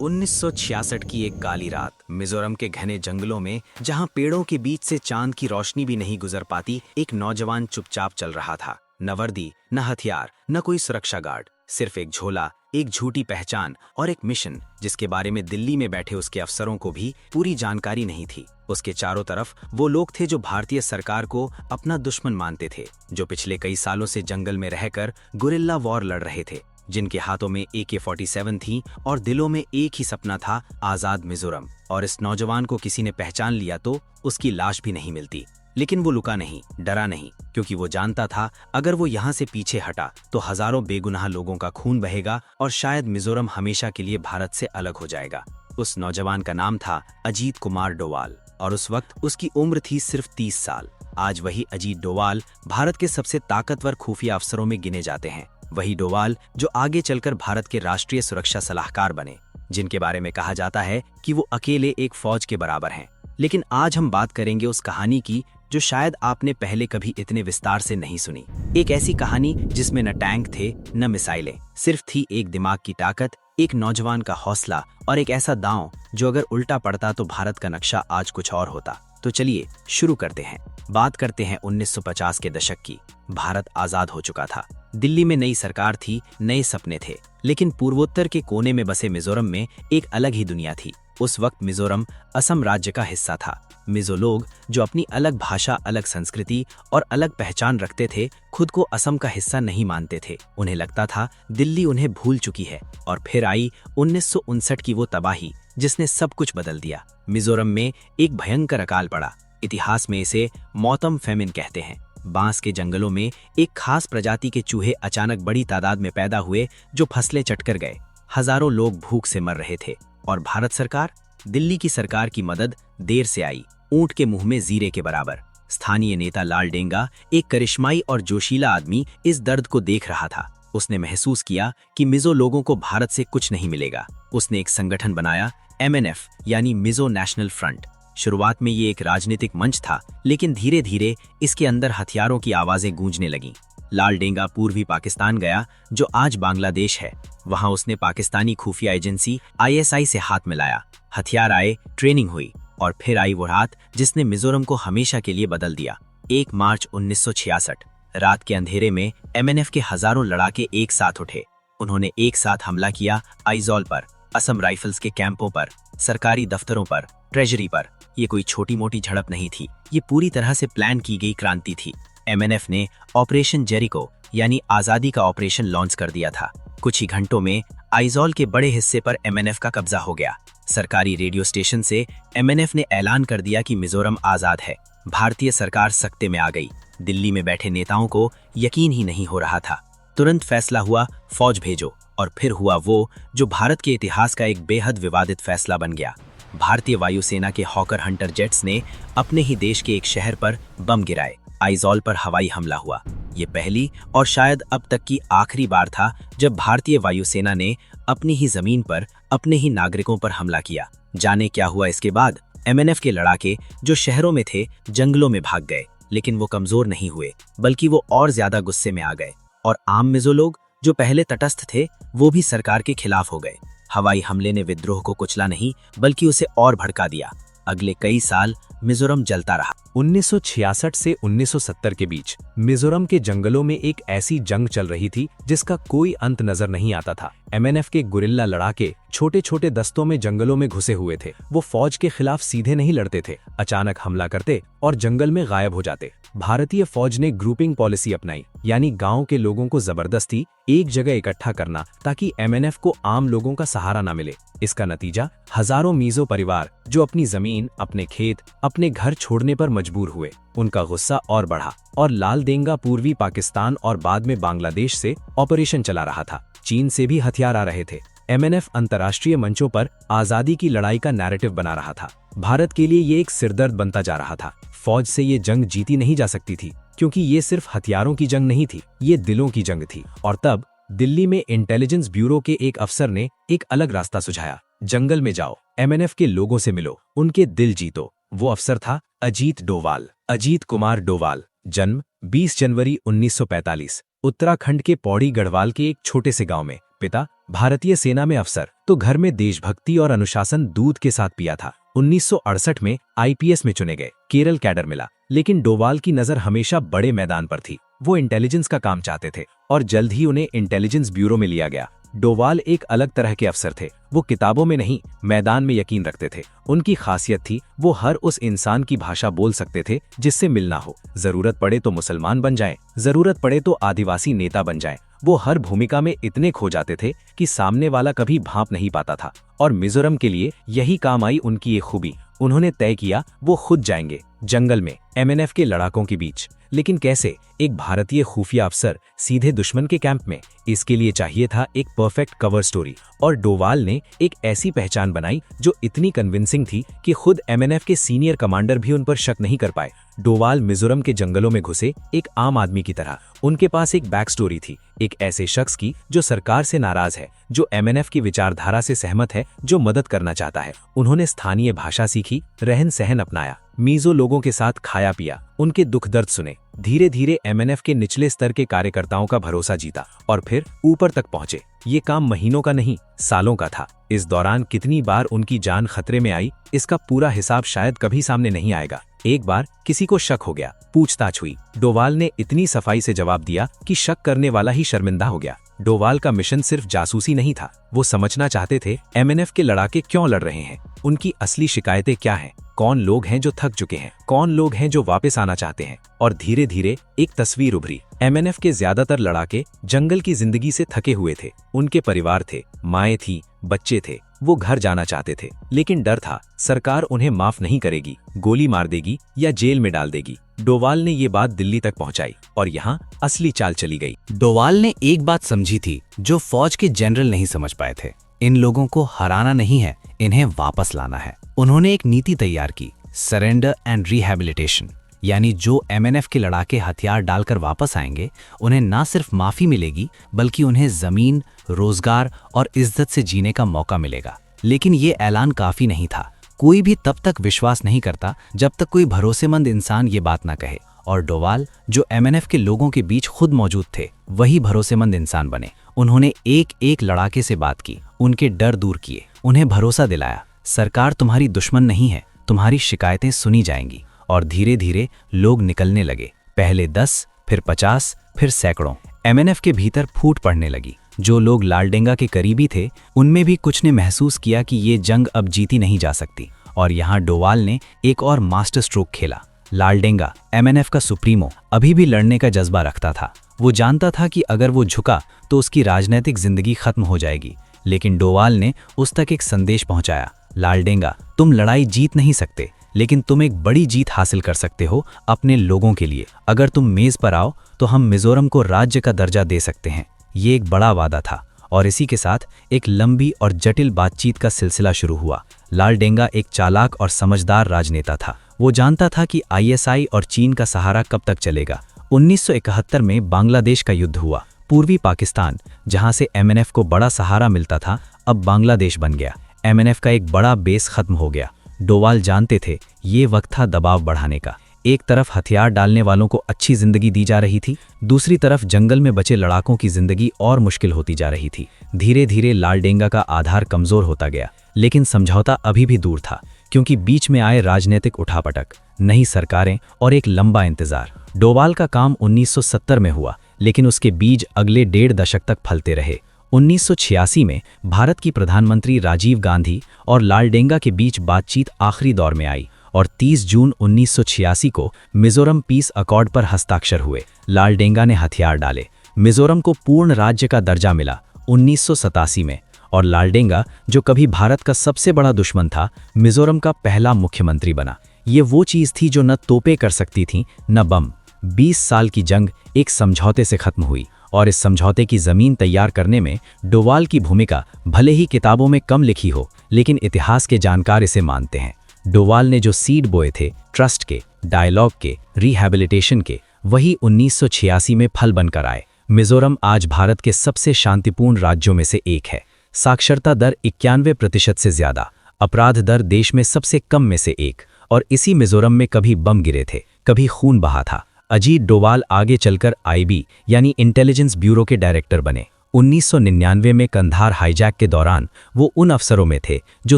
1966 की एक काली रात मिजोरम के घने जंगलों में, जहां पेड़ों के बीच से चांद की रोशनी भी नहीं गुजर पाती, एक नौजवान चुपचाप चल रहा था। न वर्दी, न हथियार, न कोई सुरक्षा गार्ड, सिर्फ एक झोला, एक झूठी पहचान और एक मिशन जिसके बारे में दिल्ली में बैठे उसके अफसरों को भी पूरी जानकारी नहीं थी। उसके चारों तरफ वो लोग थे जो भारतीय सरकार को अपना दुश्मन मानते थे, जो पिछले कई सालों से जंगल में रहकर गुरिल्ला वॉर लड़ रहे थे, जिनके हाथों में AK-47 थी और दिलों में एक ही सपना था, आजाद मिजोरम। और इस नौजवान को किसी ने पहचान लिया तो उसकी लाश भी नहीं मिलती। लेकिन वो लुका नहीं, डरा नहीं, क्योंकि वो जानता था अगर वो यहाँ से पीछे हटा तो हजारों बेगुनाह लोगों का खून बहेगा और शायद मिजोरम हमेशा के लिए भारत से अलग हो जाएगा। उस नौजवान का नाम था अजीत कुमार डोवाल और उस वक्त उसकी उम्र थी सिर्फ 30 साल। आज वही अजीत डोवाल भारत के सबसे ताकतवर खुफिया अफसरों में गिने जाते हैं। वही डोवाल जो आगे चलकर भारत के राष्ट्रीय सुरक्षा सलाहकार बने, जिनके बारे में कहा जाता है कि वो अकेले एक फौज के बराबर हैं। लेकिन आज हम बात करेंगे उस कहानी की जो शायद आपने पहले कभी इतने विस्तार से नहीं सुनी। एक ऐसी कहानी जिसमें न टैंक थे न मिसाइलें, सिर्फ थी एक दिमाग की ताकत, एक नौजवान का हौसला और एक ऐसा दांव जो अगर उल्टा पड़ता तो भारत का नक्शा आज कुछ और होता। तो चलिए शुरू करते हैं। बात करते हैं 1950 के दशक की। भारत आजाद हो चुका था। दिल्ली में नई सरकार थी, नए सपने थे, लेकिन पूर्वोत्तर के कोने में बसे मिजोरम में एक अलग ही दुनिया थी। उस वक्त मिजोरम असम राज्य का हिस्सा था। मिजो लोग जो अपनी अलग भाषा, अलग संस्कृति और अलग पहचान रखते थे, खुद को असम का हिस्सा नहीं मानते थे। उन्हें लगता था दिल्ली उन्हें भूल चुकी है। और फिर आई 1959 की वो तबाही जिसने सब कुछ बदल दिया। मिजोरम में एक भयंकर अकाल पड़ा। इतिहास में इसे मौतम फेमिन कहते हैं। बांस के जंगलों में एक खास प्रजाति के चूहे अचानक बड़ी तादाद में पैदा हुए जो फसलें चटकर गए। हजारों लोग भूख से मर रहे थे और भारत सरकार, दिल्ली की सरकार की मदद देर से आई, ऊंट के मुंह में जीरे के बराबर। स्थानीय नेता लाल डेंगा, एक करिश्माई और जोशीला आदमी, इस दर्द को देख रहा था। उसने महसूस किया कि मिजो लोगों को भारत से कुछ नहीं मिलेगा। उसने एक संगठन बनाया, MNF यानी मिजो नेशनल फ्रंट। शुरुआत में ये एक राजनीतिक मंच था, लेकिन धीरे धीरे इसके अंदर हथियारों की आवाजें गूंजने लगीं। लाल डेंगा पूर्वी पाकिस्तान गया, जो आज बांग्लादेश है। वहां उसने पाकिस्तानी खुफिया एजेंसी ISI से हाथ मिलाया। हथियार आए, ट्रेनिंग हुई और फिर आई वो रात जिसने मिजोरम को हमेशा के लिए बदल दिया। 1 मार्च 1966 रात के अंधेरे में MNF के हजारों लड़ाके एक साथ उठे। उन्होंने एक साथ हमला किया आइजॉल पर, असम राइफल्स के कैंपों पर, सरकारी दफ्तरों पर, ट्रेजरी पर। ये कोई छोटी मोटी झड़प नहीं थी, ये पूरी तरह से प्लान की गई क्रांति थी। MNF ने ऑपरेशन जेरिको यानी आजादी का ऑपरेशन लॉन्च कर दिया था। कुछ ही घंटों में आइजॉल के बड़े हिस्से पर MNF का कब्जा हो गया। सरकारी रेडियो स्टेशन से MNF ने ऐलान कर दिया कि मिजोरम आजाद है। भारतीय सरकार सख्ते में आ गई। दिल्ली में बैठे नेताओं को यकीन ही नहीं हो रहा था। तुरंत फैसला हुआ, फौज भेजो। और फिर हुआ वो जो भारत के इतिहास का एक बेहद विवादित फैसला बन गया। भारतीय वायुसेना के हॉकर हंटर जेट्स ने अपने ही देश के एक शहर पर बम गिराए। आइजॉल पर हवाई हमला हुआ। ये पहली और शायद अब तक की आखिरी बार था जब भारतीय वायुसेना ने अपनी ही जमीन पर अपने ही नागरिकों पर हमला किया। जाने क्या हुआ इसके बाद। MNF के लड़ाके जो शहरों में थे, जंगलों में भाग गए, लेकिन वो कमजोर नहीं हुए, बल्कि वो और ज्यादा गुस्से में आ गए। और आम मिजो लोग जो पहले तटस्थ थे, वो भी सरकार के खिलाफ हो गए। हवाई हमले ने विद्रोह को कुचला नहीं, बल्कि उसे और भड़का दिया। अगले कई साल मिजोरम जलता रहा। 1966 से 1970 के बीच मिजोरम के जंगलों में एक ऐसी जंग चल रही थी जिसका कोई अंत नजर नहीं आता था। MNF के गुरिल्ला लड़ाके छोटे छोटे दस्तों में जंगलों में घुसे हुए थे। वो फौज के खिलाफ सीधे नहीं लड़ते थे, अचानक हमला करते और जंगल में गायब हो जाते। भारतीय फौज ने ग्रुपिंग पॉलिसी अपनाई, यानी गांव के लोगों को जबरदस्ती एक जगह इकट्ठा करना ताकि MNF को आम लोगों का सहारा न मिले। इसका नतीजा हजारों मिजो परिवार जो अपनी जमीन, अपने खेत, अपने घर छोड़ने पर मजबूर हुए। उनका गुस्सा और बढ़ा और लाल डेंगा पूर्वी पाकिस्तान और बाद में बांग्लादेश से ऑपरेशन चला रहा था। चीन से भी हथियार आ रहे थे। MNF अंतर्राष्ट्रीय मंचों पर आजादी की लड़ाई का नैरेटिव बना रहा था। भारत के लिए ये एक सिरदर्द बनता जा रहा था। फौज से ये जंग जीती नहीं जा सकती थी, क्योंकि ये सिर्फ हथियारों की जंग नहीं थी, ये दिलों की जंग थी। और तब दिल्ली में इंटेलिजेंस ब्यूरो के एक अफसर ने एक अलग रास्ता सुझाया। जंगल में जाओ, MNF के लोगों से मिलो, उनके दिल जीतो। वो अफसर था अजीत डोवाल, अजीत कुमार डोवाल। जन्म 20 जनवरी 1945, उत्तराखंड के पौड़ी गढ़वाल के एक छोटे से गांव में। पिता भारतीय सेना में अफसर, तो घर में देशभक्ति और अनुशासन दूध के साथ पिया था। 1968 में आईपीएस में चुने गए, केरल कैडर मिला, लेकिन डोवाल की नजर हमेशा बड़े मैदान पर थी। वो इंटेलिजेंस का काम चाहते थे और जल्द ही उन्हें इंटेलिजेंस ब्यूरो में लिया गया। डोवाल एक अलग तरह के अफसर थे। वो किताबों में नहीं, मैदान में यकीन रखते थे। उनकी खासियत थी वो हर उस इंसान की भाषा बोल सकते थे जिससे मिलना हो। जरूरत पड़े तो मुसलमान बन जाएं, जरूरत पड़े तो आदिवासी नेता बन जाएं। वो हर भूमिका में इतने खो जाते थे कि सामने वाला कभी भांप नहीं पाता था। और मिजोरम के लिए यही काम आई उनकी एक खूबी। उन्होंने तय किया वो खुद जाएंगे जंगल में एमएनएफ के लड़ाकों के बीच। लेकिन कैसे? एक भारतीय खुफिया अफसर सीधे दुश्मन के कैंप में। इसके लिए चाहिए था एक परफेक्ट कवर स्टोरी, और डोवाल ने एक ऐसी पहचान बनाई जो इतनी कन्विंसिंग थी कि खुद एमएनएफ के सीनियर कमांडर भी उन पर शक नहीं कर पाए। डोवाल मिजोरम के जंगलों में घुसे एक आम आदमी की तरह। उनके पास एक बैक स्टोरी थी, एक ऐसे शख्स की जो सरकार से नाराज है, जो एमएनएफ की विचारधारा से सहमत है, जो मदद करना चाहता है। उन्होंने स्थानीय भाषा सीखी, रहन सहन अपनाया, मीजो लोगों के साथ खाया पिया, उनके दुख दर्द सुने। धीरे धीरे एमएनएफ के निचले स्तर के कार्यकर्ताओं का भरोसा जीता और फिर ऊपर तक पहुंचे। ये काम महीनों का नहीं, सालों का था। इस दौरान कितनी बार उनकी जान खतरे में आई, इसका पूरा हिसाब शायद कभी सामने नहीं आएगा। एक बार किसी को शक हो गया, पूछताछ हुई। डोवाल ने इतनी सफाई से जवाब दिया कि शक करने वाला ही शर्मिंदा हो गया। डोवाल का मिशन सिर्फ जासूसी नहीं था, वो समझना चाहते थे एमएनएफ के लड़ाके क्यों लड़ रहे हैं, उनकी असली शिकायतें क्या हैं, कौन लोग हैं जो थक चुके हैं, कौन लोग हैं जो वापस आना चाहते हैं। और धीरे धीरे एक तस्वीर उभरी। एमएनएफ के ज्यादातर लड़ाके जंगल की जिंदगी से थके हुए थे। उनके परिवार थे, माएं थी, बच्चे थे। वो घर जाना चाहते थे, लेकिन डर था सरकार उन्हें माफ नहीं करेगी, गोली मार देगी या जेल में डाल देगी। डोवाल ने ये बात दिल्ली तक पहुंचाई और यहाँ असली चाल चली गई। डोवाल ने एक बात समझी थी जो फौज के जनरल नहीं समझ पाए थे। इन लोगों को हराना नहीं है, इन्हें वापस लाना है। उन्होंने एक नीति तैयार की, सरेंडर एंड रिहैबिलिटेशन, यानी जो एमएनएफ के लड़ाके हथियार डालकर वापस आएंगे उन्हें ना सिर्फ माफी मिलेगी बल्कि उन्हें जमीन, रोजगार और इज्जत से जीने का मौका मिलेगा। लेकिन ये ऐलान काफी नहीं था। कोई भी तब तक विश्वास नहीं करता जब तक कोई भरोसेमंद इंसान ये बात ना कहे। और डोवाल, जो एमएनएफ के लोगों के बीच खुद मौजूद थे, वही भरोसेमंद इंसान बने। उन्होंने एक एक लड़ाके से बात की, उनके डर दूर किए, उन्हें भरोसा दिलाया सरकार तुम्हारी दुश्मन नहीं है, तुम्हारी शिकायतें सुनी जाएंगी। और धीरे धीरे लोग निकलने लगे। पहले 10, फिर 50, फिर सैकड़ों। एमएनएफ के भीतर फूट पड़ने लगी। जो लोग लालडेंगा के करीबी थे उनमें भी कुछ ने महसूस किया कि ये जंग अब जीती नहीं जा सकती। और यहाँ डोवाल ने एक और मास्टर स्ट्रोक खेला। लालडेंगा, एमएनएफ का सुप्रीमो, अभी भी लड़ने का जज्बा रखता था। वो जानता था कि अगर वो झुका तो उसकी राजनीतिक जिंदगी खत्म हो जाएगी। लेकिन डोवाल ने उस तक एक संदेश पहुंचाया, लालडेंगा, तुम लड़ाई जीत नहीं सकते, लेकिन तुम एक बड़ी जीत हासिल कर सकते हो अपने लोगों के लिए। अगर तुम मेज पर आओ तो हम मिजोरम को राज्य का दर्जा दे सकते हैं। ये एक बड़ा वादा था और इसी के साथ एक लंबी और जटिल बातचीत का सिलसिला शुरू हुआ। लालडेंगा एक चालाक और समझदार राजनेता था। वो जानता था कि आईएसआई और चीन का सहारा कब तक चलेगा। 1971 में बांग्लादेश का युद्ध हुआ। पूर्वी पाकिस्तान, जहां से एमएनएफ को बड़ा सहारा मिलता था, अब बांग्लादेश बन गया। एमएनएफ का एक बड़ा बेस खत्म हो गया। डोवाल जानते थे ये वक्त था दबाव बढ़ाने का। एक तरफ हथियार डालने वालों को अच्छी जिंदगी दी जा रही थी, दूसरी तरफ जंगल में बचे लड़ाकों की जिंदगी और मुश्किल होती जा रही थी। धीरे धीरे लालडेंगा का आधार कमजोर होता गया, लेकिन समझौता अभी भी दूर था, क्योंकि बीच में आए राजनीतिक उठापटक, नई सरकारें और एक लंबा इंतजार। डोवाल का काम 1970 में हुआ, लेकिन उसके बीज अगले 1.5 दशक तक फलते रहे। 1986 में भारत की प्रधानमंत्री राजीव गांधी और लालडेंगा के बीच बातचीत आखिरी दौर में आई और 30 जून 1986 को मिजोरम पीस अकॉर्ड पर हस्ताक्षर हुए। लालडेंगा ने हथियार डाले, मिजोरम को पूर्ण राज्य का दर्जा मिला 1987 में, और लालडेंगा, जो कभी भारत का सबसे बड़ा दुश्मन था, मिजोरम का पहला मुख्यमंत्री बना। ये वो चीज़ थी जो न तोपें कर सकती थी न बम। 20 साल की जंग एक समझौते से खत्म हुई, और इस समझौते की जमीन तैयार करने में डोवाल की भूमिका भले ही किताबों में कम लिखी हो, लेकिन इतिहास के जानकार इसे मानते हैं। डोवाल ने जो सीड बोए थे, ट्रस्ट के, डायलॉग के, रिहैबिलिटेशन के, वही 1986 में फल बनकर आए। मिजोरम आज भारत के सबसे शांतिपूर्ण राज्यों में से एक है। साक्षरता दर 91% से ज्यादा, अपराध दर देश में सबसे कम में से एक, और इसी मिजोरम में कभी बम गिरे थे, कभी खून बहा था। अजीत डोवाल आगे चलकर आईबी यानी इंटेलिजेंस ब्यूरो के डायरेक्टर बने। 1999 में कंधार हाईजैक के दौरान वो उन अफसरों में थे जो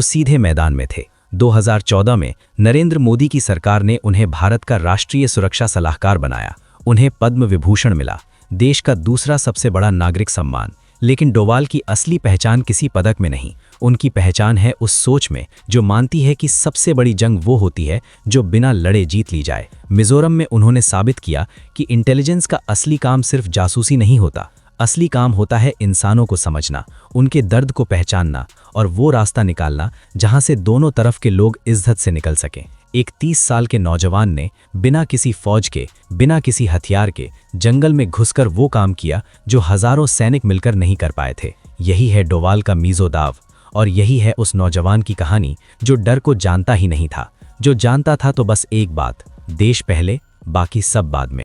सीधे मैदान में थे। 2014 में नरेंद्र मोदी की सरकार ने उन्हें भारत का राष्ट्रीय सुरक्षा सलाहकार बनाया। उन्हें पद्म विभूषण मिला, देश का दूसरा सबसे बड़ा नागरिक सम्मान। लेकिन डोवाल की असली पहचान किसी पदक में नहीं, उनकी पहचान है उस सोच में जो मानती है कि सबसे बड़ी जंग वो होती है जो बिना लड़े जीत ली जाए। मिजोरम में उन्होंने साबित किया कि इंटेलिजेंस का असली काम सिर्फ जासूसी नहीं होता, असली काम होता है इंसानों को समझना, उनके दर्द को पहचानना और वो रास्ता निकालना जहां से दोनों तरफ के लोग इज्जत से निकल सकें। एक 30 साल के नौजवान ने बिना किसी फौज के, बिना किसी हथियार के जंगल में घुसकर वो काम किया जो हजारों सैनिक मिलकर नहीं कर पाए थे। यही है डोवाल का मीज़ो दाव और यही है उस नौजवान की कहानी जो डर को जानता ही नहीं था, जो जानता था तो बस एक बात, देश पहले बाकी सब बाद में।